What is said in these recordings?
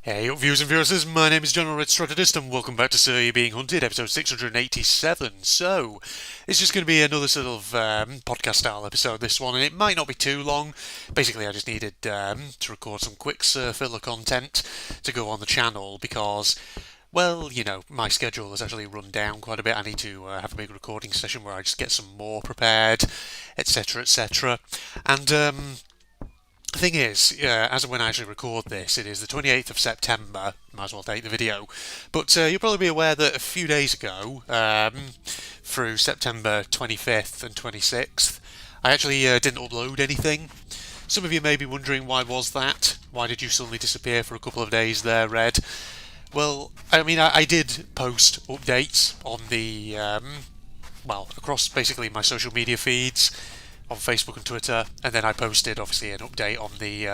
Hey up viewers and viewers, my name is General Red Strategist and welcome back to Sir You're Being Hunted, episode 687. So, it's just going to be another sort of podcast style episode, this one, and it might not be too long. Basically, I just needed to record some quick filler content to go on the channel because, well, my schedule has actually run down quite a bit. I need to have a big recording session where I just get some more prepared, etc., etc. And, the thing is, as of when I actually record this, it is the 28th of September. Might as well date the video. But you'll probably be aware that a few days ago, through September 25th and 26th, I actually didn't upload anything. Some of you may be wondering why was that? Why did you suddenly disappear for a couple of days there, Red? Well, I mean, I did post updates on the, across basically my social media feeds on Facebook and Twitter, and then I posted obviously an update on the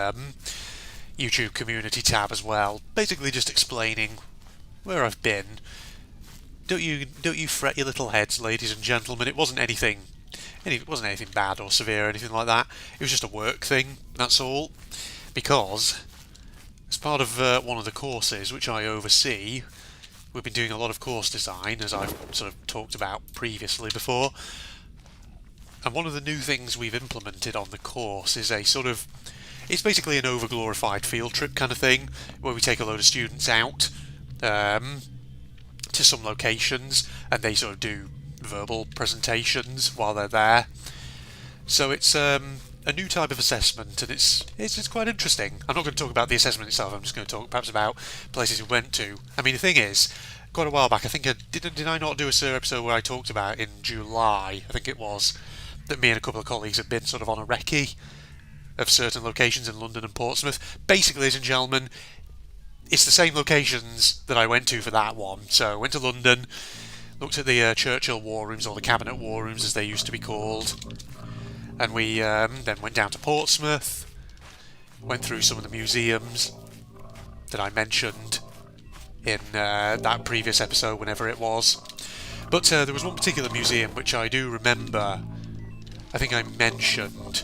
YouTube community tab as well, basically just explaining where I've been. Don't you fret your little heads, ladies and gentlemen. It wasn't anything bad or severe or anything like that. It was just a work thing. That's all. Because as part of one of the courses which I oversee, we've been doing a lot of course design, as I've sort of talked about previously before. And one of the new things we've implemented on the course is it's basically an overglorified field trip kind of thing, where we take a load of students out to some locations, and they sort of do verbal presentations while they're there. So it's a new type of assessment, and it's quite interesting. I'm not going to talk about the assessment itself. I'm just going to talk perhaps about places we went to. I mean, the thing is, quite a while back, I think did I not do a Sir episode where I talked about in July? I think it was that me and a couple of colleagues had been sort of on a recce of certain locations in London and Portsmouth. Basically, ladies and gentlemen, it's the same locations that I went to for that one. So I went to London, looked at the Churchill War Rooms, or the Cabinet War Rooms as they used to be called, and we then went down to Portsmouth, went through some of the museums that I mentioned in that previous episode, whenever it was. But there was one particular museum which I do remember, I think I mentioned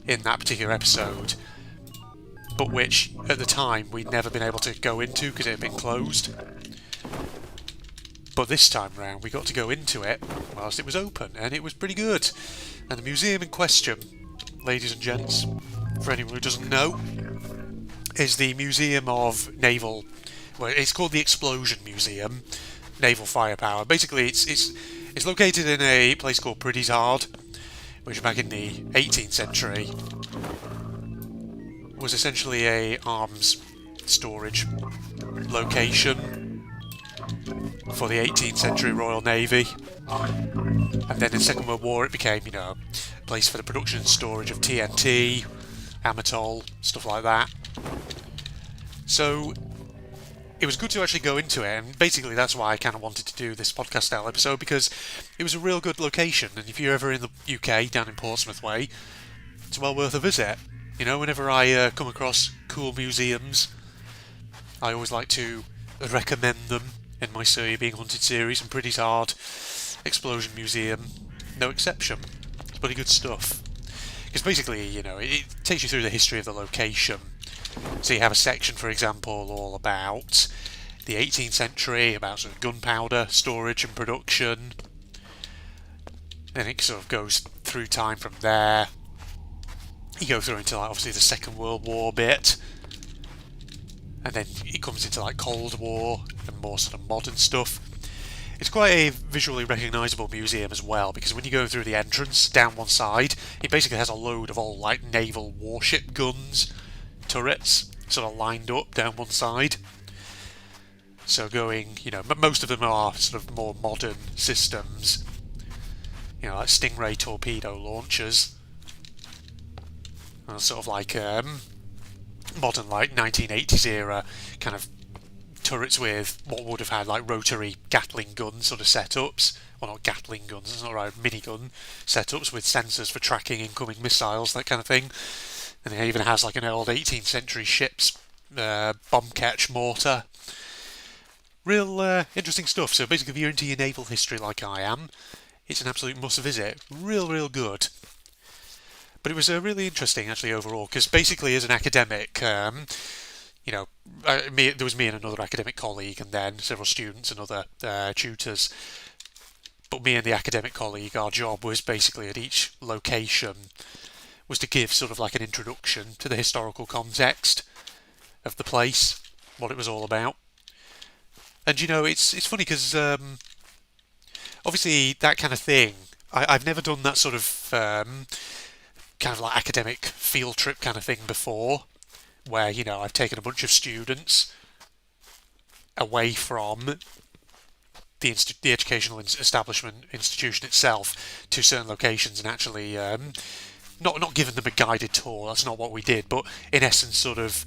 in that particular episode, but which at the time we'd never been able to go into because it had been closed. But this time round we got to go into it whilst it was open, and it was pretty good. And the museum in question, ladies and gents, for anyone who doesn't know, is the Museum of Naval... Well, it's called the Explosion Museum, Naval Firepower. Basically, it's located in a place called Priddishard, which back in the 18th century was essentially a arms storage location for the 18th century Royal Navy. And then in the Second World War it became, a place for the production and storage of TNT, Amatol, stuff like that. So it was good to actually go into it, and basically that's why I kind of wanted to do this podcast style episode, because it was a real good location, and if you're ever in the UK, down in Portsmouth way, it's well worth a visit. Whenever I come across cool museums, I always like to recommend them in my Sir You're Being Hunted series, and Priddishard Explosion Museum, no exception. It's pretty good stuff. Because basically, it takes you through the history of the location. So you have a section, for example, all about the 18th century, about sort of gunpowder storage and production. Then it sort of goes through time from there. You go through into obviously the Second World War bit, and then it comes into Cold War and more sort of modern stuff. It's quite a visually recognisable museum as well, because when you go through the entrance down one side, it basically has a load of all naval warship guns, turrets, sort of lined up down one side. So going, but most of them are sort of more modern systems, like Stingray torpedo launchers, sort of modern 1980s era kind of turrets with what would have had rotary Gatling gun sort of setups. Well, not Gatling guns, it's not right, minigun setups with sensors for tracking incoming missiles, that kind of thing. And it even has an old 18th century ship's bomb catch mortar. Real interesting stuff. So basically, if you're into your naval history like I am, it's an absolute must visit. Real good. But it was really interesting actually overall, because basically as an academic, there was me and another academic colleague, and then several students and other tutors. But me and the academic colleague, our job was basically at each location was to give sort of like an introduction to the historical context of the place, what it was all about. And it's funny because obviously that kind of thing, I've never done that sort of kind of like academic field trip kind of thing before, where I've taken a bunch of students away from the educational establishment institution itself to certain locations and actually not given them a guided tour. That's not what we did, but in essence, sort of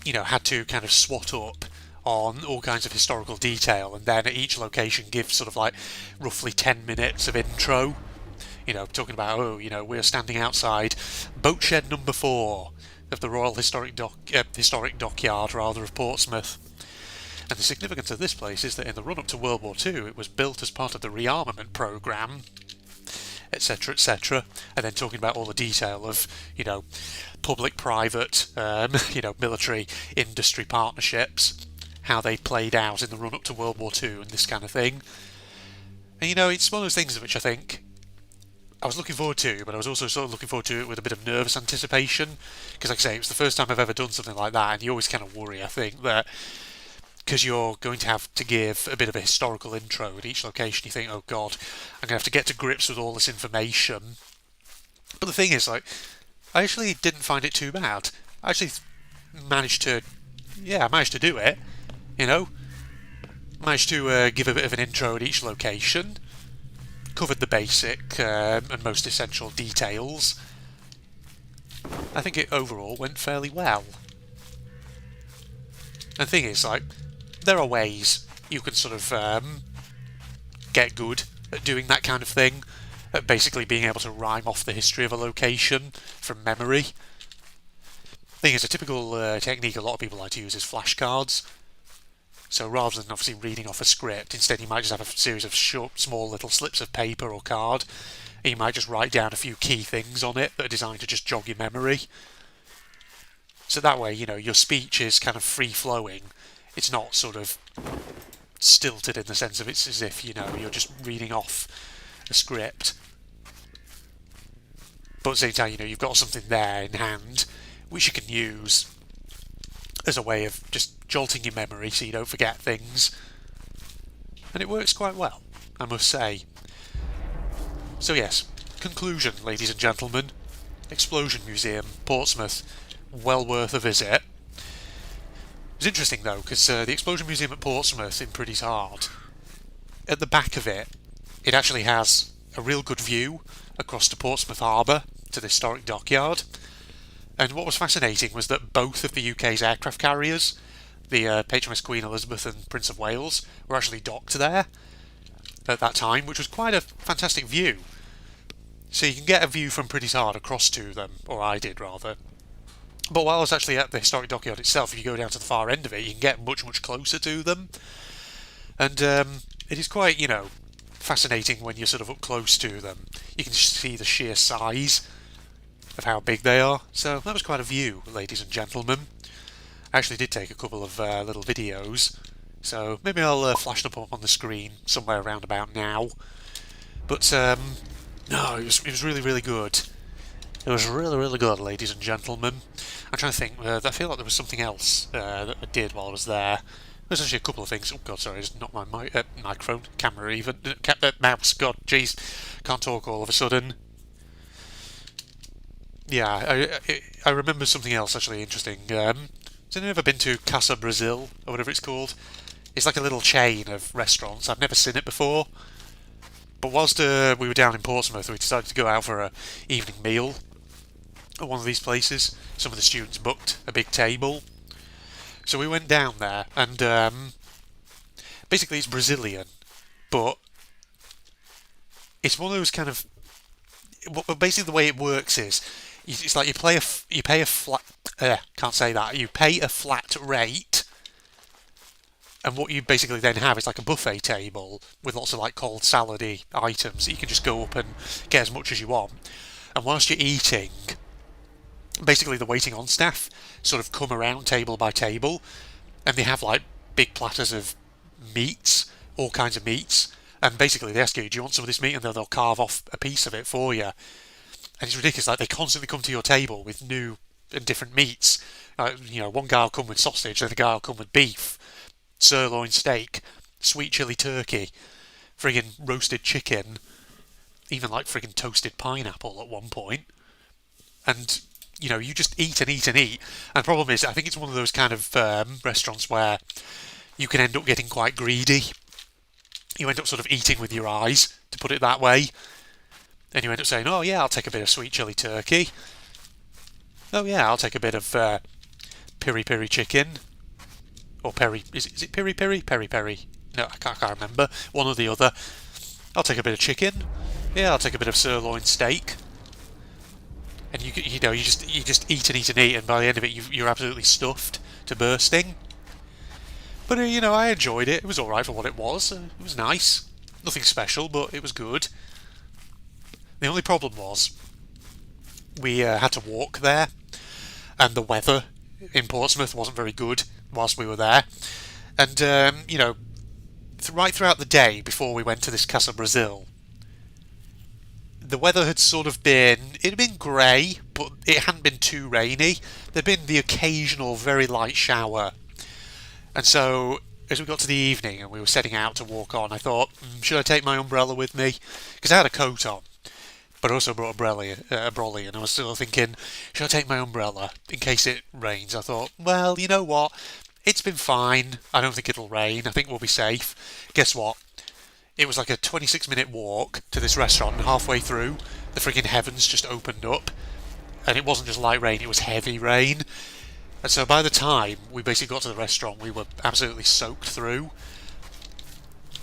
had to kind of swat up on all kinds of historical detail, and then at each location give sort of like roughly 10 minutes of intro. Talking about we're standing outside boat shed number 4 of the Royal Historic Dockyard rather of Portsmouth. And the significance of this place is that in the run-up to World War II, it was built as part of the rearmament programme, etc., etc. And then talking about all the detail of, public-private, military industry partnerships, how they played out in the run-up to World War II and this kind of thing. And, it's one of those things which I think I was looking forward to, but I was also sort of looking forward to it with a bit of nervous anticipation, because like I say, it was the first time I've ever done something like that, and you always kind of worry, I think, that because you're going to have to give a bit of a historical intro at each location, you think, oh god, I'm going to have to get to grips with all this information. But the thing is, like, I actually didn't find it too bad. I actually managed to do it, Managed to give a bit of an intro at each location, covered the basic and most essential details. I think it overall went fairly well. And the thing is, like, there are ways you can sort of get good at doing that kind of thing, at basically being able to rhyme off the history of a location from memory. The thing is, a typical technique a lot of people like to use is flashcards. So rather than obviously reading off a script, instead you might just have a series of short, small little slips of paper or card, and you might just write down a few key things on it that are designed to just jog your memory. So that way, your speech is kind of free-flowing. It's not sort of stilted in the sense of it's as if, you're just reading off a script. But at the same time, you've got something there in hand which you can use as a way of just jolting your memory so you don't forget things. And it works quite well, I must say. So yes, conclusion, ladies and gentlemen. Explosion Museum, Portsmouth, well worth a visit. It's interesting though, because the Explosion Museum at Portsmouth in Priddy's Heart, at the back of it, it actually has a real good view across to Portsmouth Harbour, to the historic dockyard. And what was fascinating was that both of the UK's aircraft carriers, the HMS Queen Elizabeth and Prince of Wales, were actually docked there at that time, which was quite a fantastic view. So you can get a view from Priddy's Heart across to them, or I did rather. But while I was actually at the historic dockyard itself, if you go down to the far end of it, you can get much, much closer to them. And it is quite, fascinating when you're sort of up close to them. You can see the sheer size of how big they are. So that was quite a view, ladies and gentlemen. I actually did take a couple of little videos, so maybe I'll flash them up on the screen somewhere around about now. But no, it was really, really good. It was really, really good, ladies and gentlemen. I'm trying to think. I feel like there was something else that I did while I was there. There's actually a couple of things. Oh god, sorry, it's not my microphone, camera even, mouse. God, jeez, can't talk all of a sudden. Yeah, I remember something else actually interesting. Has anyone ever been to Casa Brazil or whatever it's called? It's like a little chain of restaurants. I've never seen it before. But whilst we were down in Portsmouth, we decided to go out for an evening meal at one of these places. Some of the students booked a big table. So we went down there, and basically it's Brazilian, but it's one of those kind of... Basically the way it works is, it's like you pay a flat... can't say that. You pay a flat rate, and what you basically then have is like a buffet table with lots of like cold salady items that you can just go up and get as much as you want. And whilst you're eating, Basically, the waiting on staff sort of come around table by table, and they have like big platters of meats, all kinds of meats. And basically, they ask you, "Do you want some of this meat?" And they'll carve off a piece of it for you. And it's ridiculous. Like they constantly come to your table with new and different meats. One guy will come with sausage, then the guy will come with beef, sirloin steak, sweet chili turkey, friggin' roasted chicken, even like friggin' toasted pineapple at one point. And you just eat and eat and eat. And the problem is, I think it's one of those kind of restaurants where you can end up getting quite greedy. You end up sort of eating with your eyes, to put it that way. And you end up saying, "Oh yeah, I'll take a bit of sweet chili turkey. Oh yeah, I'll take a bit of piri piri chicken." Or peri, is it piri piri? Peri peri. No, I can't remember. One or the other. "I'll take a bit of chicken. Yeah, I'll take a bit of sirloin steak." And you just eat and eat and eat, and by the end of it, you're absolutely stuffed to bursting. But I enjoyed it. It was all right for what it was. It was nice. Nothing special, but it was good. The only problem was we had to walk there, and the weather in Portsmouth wasn't very good whilst we were there. And right throughout the day before we went to this Casa Brazil, the weather had sort of it had been grey, but it hadn't been too rainy. There'd been the occasional very light shower. And so, as we got to the evening and we were setting out to walk on, I thought, should I take my umbrella with me? Because I had a coat on, but I also brought a brolly, and I was still thinking, should I take my umbrella in case it rains? I thought, well, you know what? It's been fine. I don't think it'll rain. I think we'll be safe. Guess what? It was like a 26-minute walk to this restaurant, and halfway through, the friggin' heavens just opened up. And it wasn't just light rain, it was heavy rain. And so by the time we basically got to the restaurant, we were absolutely soaked through.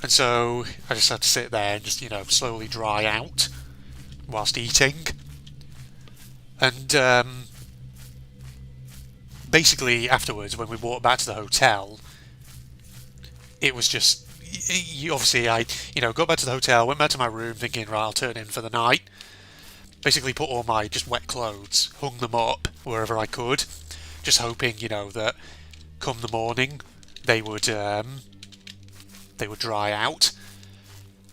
And so I just had to sit there and just, slowly dry out whilst eating. And basically afterwards, when we walked back to the hotel, it was just... Obviously, I got back to the hotel, went back to my room thinking, right, I'll turn in for the night. Basically put all my just wet clothes, hung them up wherever I could, just hoping, that come the morning they would dry out.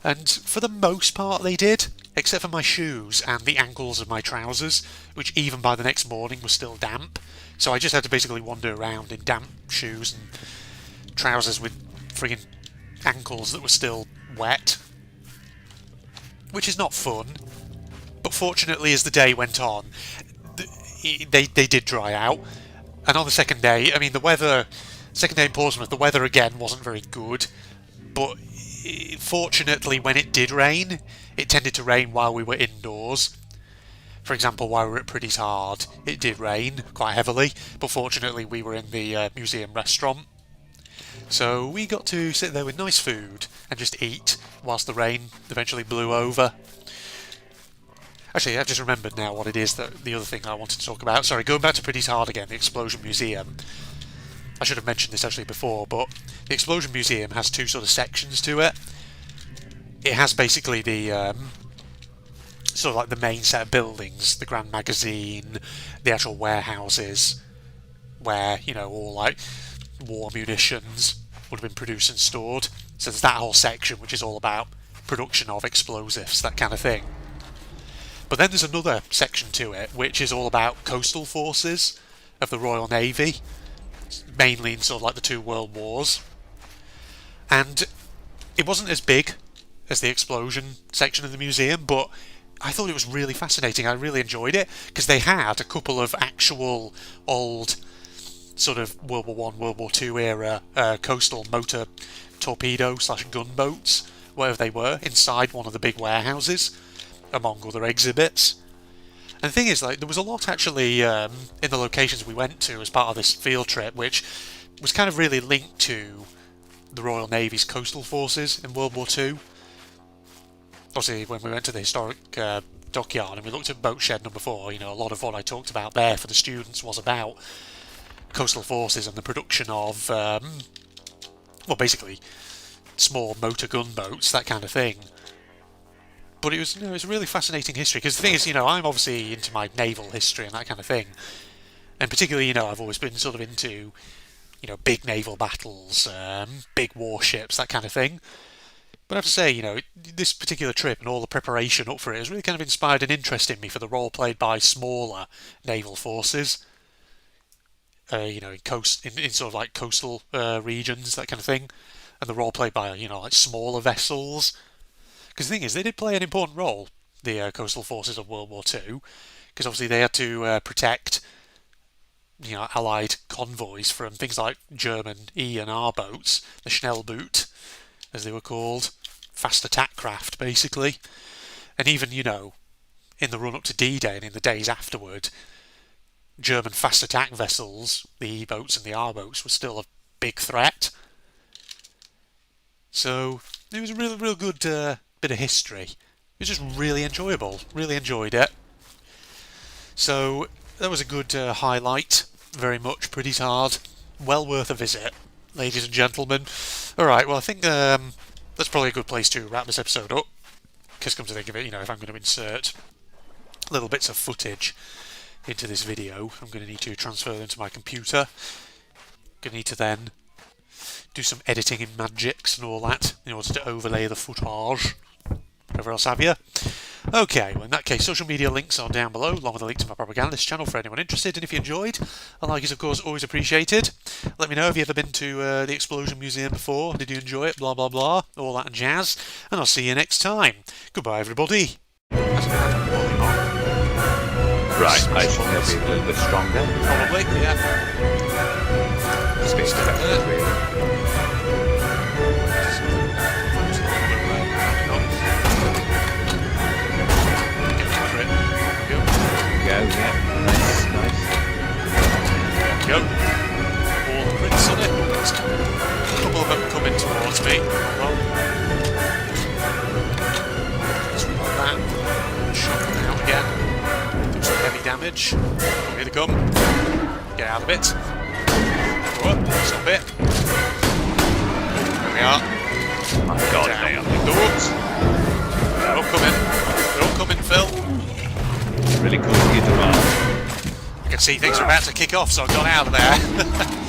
And for the most part they did, except for my shoes and the ankles of my trousers, which even by the next morning was still damp. So I just had to basically wander around in damp shoes and trousers with friggin' ankles that were still wet, which is not fun. But fortunately, as the day went on, they did dry out. And on the second day, second day in Portsmouth, the weather again wasn't very good. But fortunately, when it did rain, it tended to rain while we were indoors. For example, while we were at Pretty's Hard, it did rain quite heavily. But fortunately, we were in the museum restaurant. So we got to sit there with nice food and just eat whilst the rain eventually blew over. Actually, I've just remembered now what it is, that the other thing I wanted to talk about. Sorry, going back to Pretty's Hard again, the Explosion Museum. I should have mentioned this actually before, but the Explosion Museum has two sort of sections to it. It has basically the sort of like the main set of buildings, the Grand Magazine, the actual warehouses, where, all like war munitions would have been produced and stored. So there's that whole section which is all about production of explosives, that kind of thing. But then there's another section to it which is all about coastal forces of the Royal Navy, mainly in sort of like the two world wars. And it wasn't as big as the explosion section of the museum, but I thought it was really fascinating. I really enjoyed it because they had a couple of actual old sort of World War One, World War Two era coastal motor torpedo / gunboats, wherever they were, inside one of the big warehouses, among other exhibits. And the thing is, like, there was a lot actually in the locations we went to as part of this field trip, which was kind of really linked to the Royal Navy's coastal forces in World War Two. Obviously, when we went to the historic dockyard and we looked at boat shed number 4, a lot of what I talked about there for the students was about coastal forces and the production of, basically small motor gunboats, that kind of thing. But it was a really fascinating history, because the thing is, I'm obviously into my naval history and that kind of thing, and particularly, I've always been sort of into, big naval battles, big warships, that kind of thing. But I have to say, this particular trip and all the preparation up for it has really kind of inspired an interest in me for the role played by smaller naval forces. In sort of like coastal regions, that kind of thing, and the role played by like smaller vessels. Because the thing is, they did play an important role, the coastal forces of World War Two, because obviously they had to protect Allied convoys from things like German E and R boats, the Schnellboot, as they were called, fast attack craft basically, and even in the run up to D-Day and in the days afterward, German fast attack vessels, the E-boats and the R-boats, were still a big threat. So it was a real good bit of history. It was just really enjoyable. Really enjoyed it. So that was a good highlight. Very much, pretty hard. Well worth a visit, ladies and gentlemen. Alright, well I think that's probably a good place to wrap this episode up. Because come to think of it, if I'm going to insert little bits of footage into this video, I'm going to need to transfer them to my computer. Going to need to then do some editing in Magix and all that in order to overlay the footage. Whatever else have you. Okay, well in that case, social media links are down below, along with a link to my propagandist channel for anyone interested, and if you enjoyed, a like is of course always appreciated. Let me know if you've ever been to the Explosion Museum before, did you enjoy it, blah blah blah, all that jazz, and I'll see you next time. Goodbye everybody. Right, I should be a little bit stronger. Probably, yeah. Space defense, really. Go, yeah. Nice. There we go. All the crits on it. There's a couple of them coming towards me. Well, just like that. Shot them out again. Do some heavy damage. Here they come. Get out of it. Go up. Stop it. There we are. My God, down. they are. They're all coming. They're all coming, Phil. Really cool to get around. I can see things are about to kick off, so I got out of there.